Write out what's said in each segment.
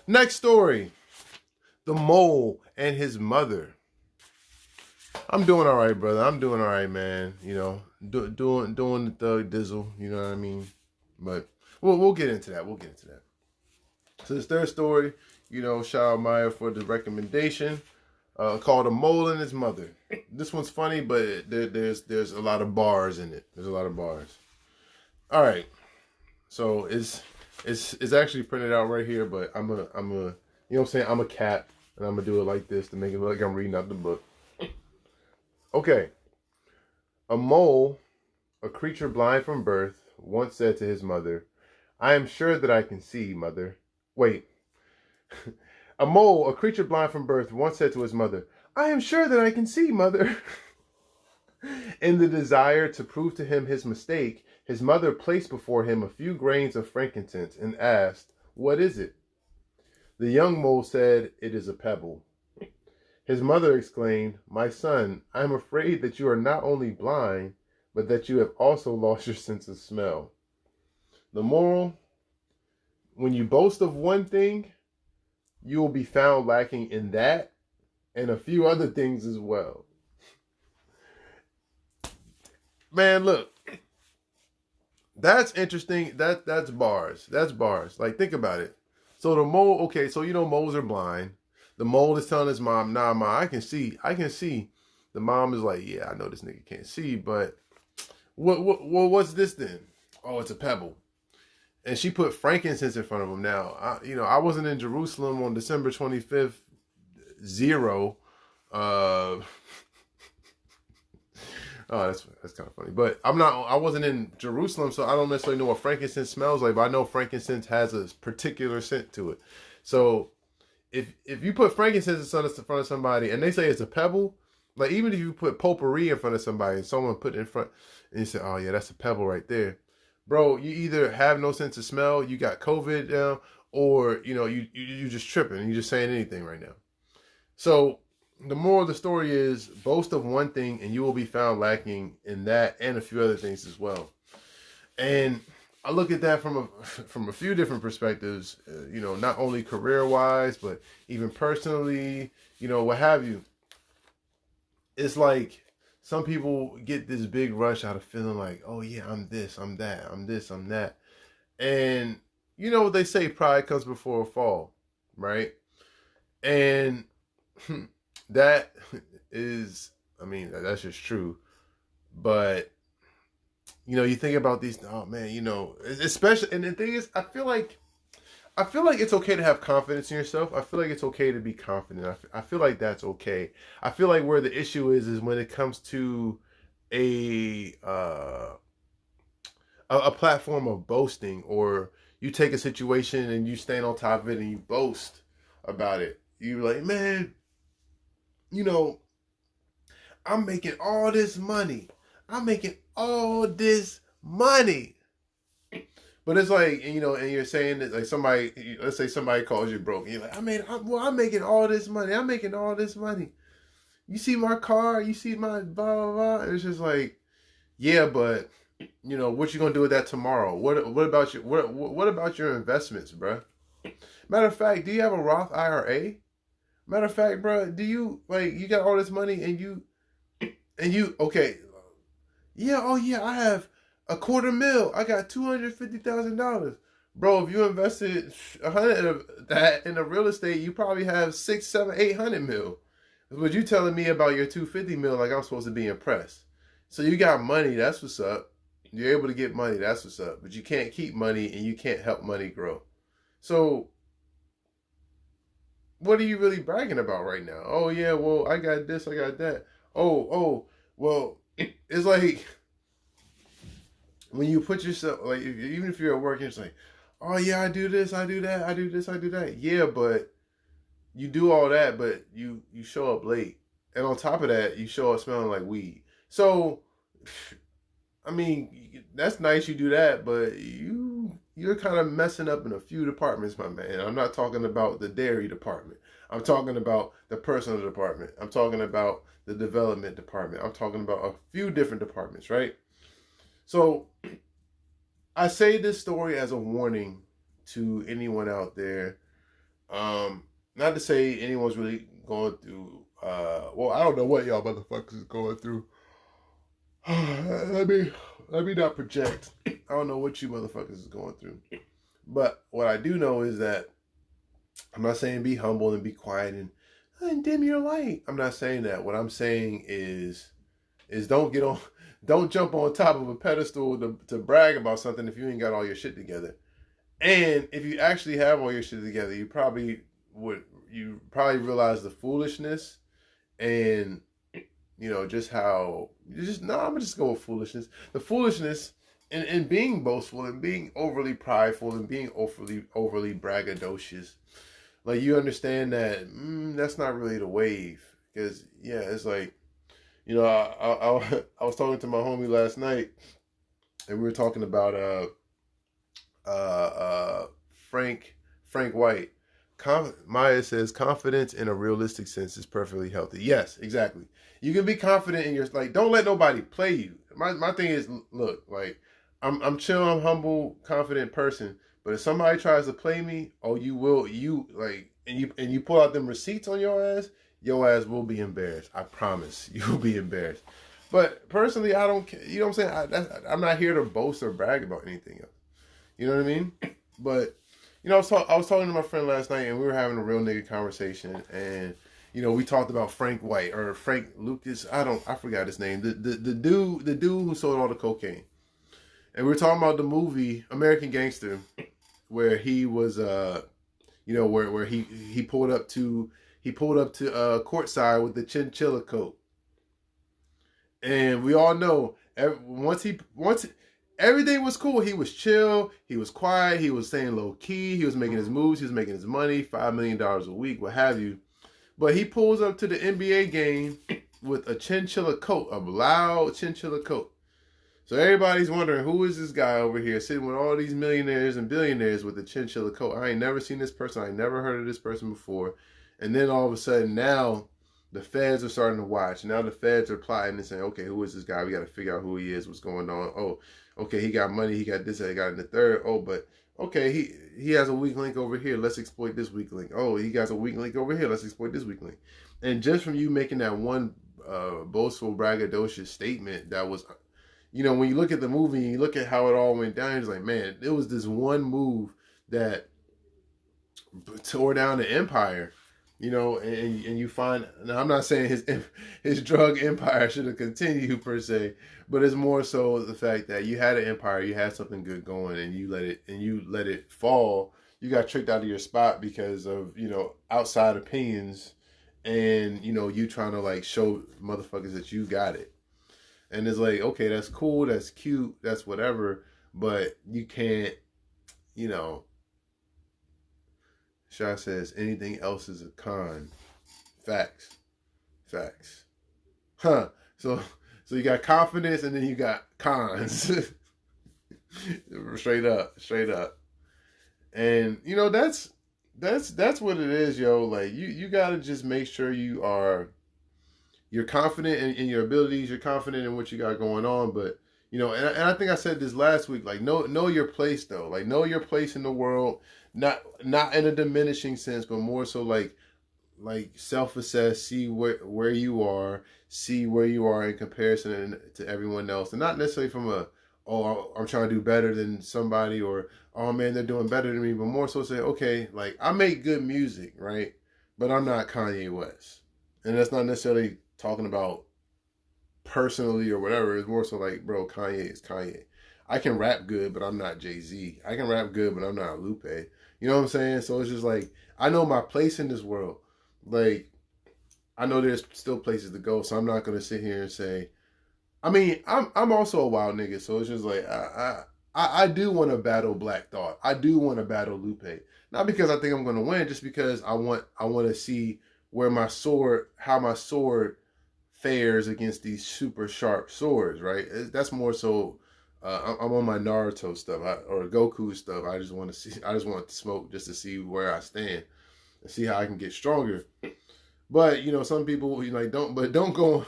Next story. The mole and his mother. I'm doing all right, brother. I'm doing all right, man. You know, doing the thug dizzle. You know what I mean? But we'll get into that. We'll get into that. So this third story, you know, shout out Maya for the recommendation. Called A Mole and His Mother. This one's funny, but there's a lot of bars in it. There's a lot of bars. All right. So it's actually printed out right here, but I'm a you know what I'm saying? I'm a cat, and I'm gonna do it like this to make it look like I'm reading out the book. Okay. A mole, a creature blind from birth, once said to his mother, "I am sure that I can see, mother." Wait. A mole, a creature blind from birth, once said to his mother, "I am sure that I can see, mother." In the desire to prove to him his mistake, his mother placed before him a few grains of frankincense and asked, "What is it?" The young mole said, "It is a pebble." His mother exclaimed, "My son, I am afraid that you are not only blind, but that you have also lost your sense of smell. The moral: when you boast of one thing, you will be found lacking in that and a few other things as well." Man, look, that's interesting. That's bars. That's bars. Like, think about it. So the mole, okay, so you know moles are blind. The mole is telling his mom, "Nah, ma, I can see. I can see." The mom is like, "Yeah, I know this nigga can't see, but what's this then?" "Oh, it's a pebble." And she put frankincense in front of him. Now, I wasn't in Jerusalem on December 25th, zero. Uh, Oh, that's kind of funny. But I wasn't in Jerusalem, so I don't necessarily know what frankincense smells like, but I know frankincense has a particular scent to it. So if you put frankincense in front of somebody and they say it's a pebble, like even if you put potpourri in front of somebody and someone put it in front and you say, "Oh yeah, that's a pebble right there," bro, you either have no sense of smell, you got COVID now, or you just tripping and you just saying anything right now. So the moral of the story is boast of one thing and you will be found lacking in that and a few other things as well. And I look at that from a few different perspectives, not only career wise, but even personally, what have you. It's like some people get this big rush out of feeling like, "Oh yeah, I'm this, I'm that, I'm this, I'm that." And you know what they say, pride comes before a fall, right? And that is, I mean, that's just true. But you think about these. Oh man, especially, and the thing is, I feel like it's okay to have confidence in yourself. I feel like it's okay to be confident. I feel like that's okay. I feel like where the issue is when it comes to a a platform of boasting, or you take a situation and you stand on top of it and you boast about it. You're like, "Man, you know, I'm making all this money. I'm making all this money." But it's like, and you're saying that, like, somebody, let's say somebody calls you broke. And you're like, I'm making all this money. I'm making all this money. You see my car? You see my blah, blah, blah. And it's just like, yeah, but, what you going to do with that tomorrow? What about what about your investments, bro? Matter of fact, do you have a Roth IRA? Matter of fact, bro, do you, like, you got all this money okay, yeah, oh yeah, I have a $250,000. I got $250,000. Bro, if you invested 100 of that in the real estate, you probably have 6, 7, 800 mil. What you telling me about your 250 mil, like I'm supposed to be impressed. So you got money, that's what's up. You're able to get money, that's what's up. But you can't keep money and you can't help money grow. So what are you really bragging about right now? "Oh yeah, well, I got this, I got that." Oh, well, it's like when you put yourself, like, even if you're at work, it's like, "Oh yeah, I do this, I do that, I do this, I do that." Yeah, but you do all that, but you show up late, and on top of that, you show up smelling like weed. So, I mean, that's nice you do that, but you're kind of messing up in a few departments, my man. I'm not talking about the dairy department. I'm talking about the personal department. I'm talking about the development department. I'm talking about a few different departments, right? So I say this story as a warning to anyone out there Not to say anyone's really going through. Well, I don't know what y'all motherfuckers is going through. let me let me not project. I don't know what you motherfuckers is going through. But what I do know is that I'm not saying be humble and be quiet and dim your light. I'm not saying that. What I'm saying is don't jump on top of a pedestal to brag about something if you ain't got all your shit together. And if you actually have all your shit together, you probably realize the foolishness and just how I'm gonna just go with foolishness. The foolishness in being boastful and being overly prideful and being overly braggadocious. Like you understand that that's not really the wave. Because yeah, it's like, I was talking to my homie last night and we were talking about Frank White. Maya says confidence in a realistic sense is perfectly healthy. Yes, exactly. You can be confident in your, like, don't let nobody play you. My thing is, look, like, I'm chill, I'm humble, confident person. But if somebody tries to play me, oh, and you pull out them receipts on your ass will be embarrassed. I promise, you'll be embarrassed. But personally, I don't care. You know what I'm saying? I'm not here to boast or brag about anything else. You know what I mean? But I was talking to my friend last night, and we were having a real nigga conversation, and we talked about Frank White or Frank Lucas. I forgot his name. The dude who sold all the cocaine, and we were talking about the movie American Gangster, where he was where he pulled up to courtside with the chinchilla coat, and we all know once everything was cool. He was chill. He was quiet. He was staying low key. He was making his moves. He was making his money, $5 million a week, what have you. But he pulls up to the NBA game with a chinchilla coat, a loud chinchilla coat. So everybody's wondering, who is this guy over here sitting with all these millionaires and billionaires with a chinchilla coat? I ain't never seen this person. I ain't never heard of this person before. And then all of a sudden now the feds are starting to watch. Now the feds are plotting and saying, okay, who is this guy? We got to figure out who he is, what's going on. Oh, okay, he got money, he got this, he got in the third. Oh, but okay, he has a weak link over here. Let's exploit this weak link. Oh, he got a weak link over here. Let's exploit this weak link. And just from you making that one boastful, braggadocious statement, that was, when you look at the movie and you look at how it all went down, it's like, man, it was this one move that tore down the empire. And you find, now I'm not saying his drug empire should have continued per se, but it's more so the fact that you had an empire, you had something good going, and you let it fall. You got tricked out of your spot because of outside opinions, and you trying to like show motherfuckers that you got it, and it's like, okay, that's cool, that's cute, that's whatever, but you can't, Shah says anything else is a con. Facts. Huh. So you got confidence and then you got cons. straight up. And that's what it is, yo. Like you gotta just make sure you're confident in your abilities, you're confident in what you got going on, but and I think I said this last week, like know your place though. Like know your place in the world. Not in a diminishing sense, but more so like self-assess, see where you are, see where you are in comparison to everyone else, and not necessarily from I'm trying to do better than somebody, or oh man, they're doing better than me, but more so say, okay, like I make good music, right? But I'm not Kanye West, and that's not necessarily talking about personally or whatever. It's more so like, bro, Kanye is Kanye. I can rap good, but I'm not Jay-Z. I can rap good, but I'm not Lupe. You know what I'm saying? So it's just like, I know my place in this world. Like, I know there's still places to go, so I'm not going to sit here and say, I mean, I'm also a wild nigga, so it's just like, I do want to battle Black Thought. I do want to battle Lupe. Not because I think I'm going to win, just because I want to see how my sword fares against these super sharp swords, right? That's more so. I'm on my Naruto stuff or Goku stuff. I just want to smoke just to see where I stand and see how I can get stronger. But some people don't go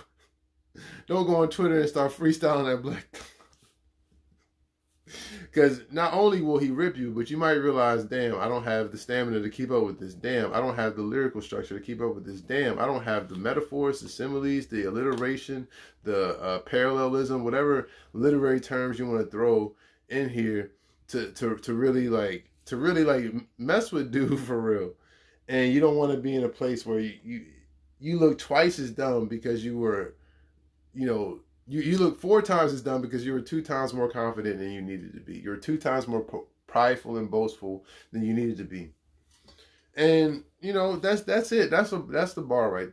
on Twitter and start freestyling that Black. Because not only will he rip you, but you might realize, damn, I don't have the stamina to keep up with this. Damn, I don't have the lyrical structure to keep up with this. Damn, I don't have the metaphors, the similes, the alliteration, the parallelism, whatever literary terms you want to throw in here to really like mess with dude for real. And you don't want to be in a place where you look twice as dumb because you were, you look 4 times as dumb because you were 2 times more confident than you needed to be. You were 2 times more prideful and boastful than you needed to be. And that's it. That's the bar right there.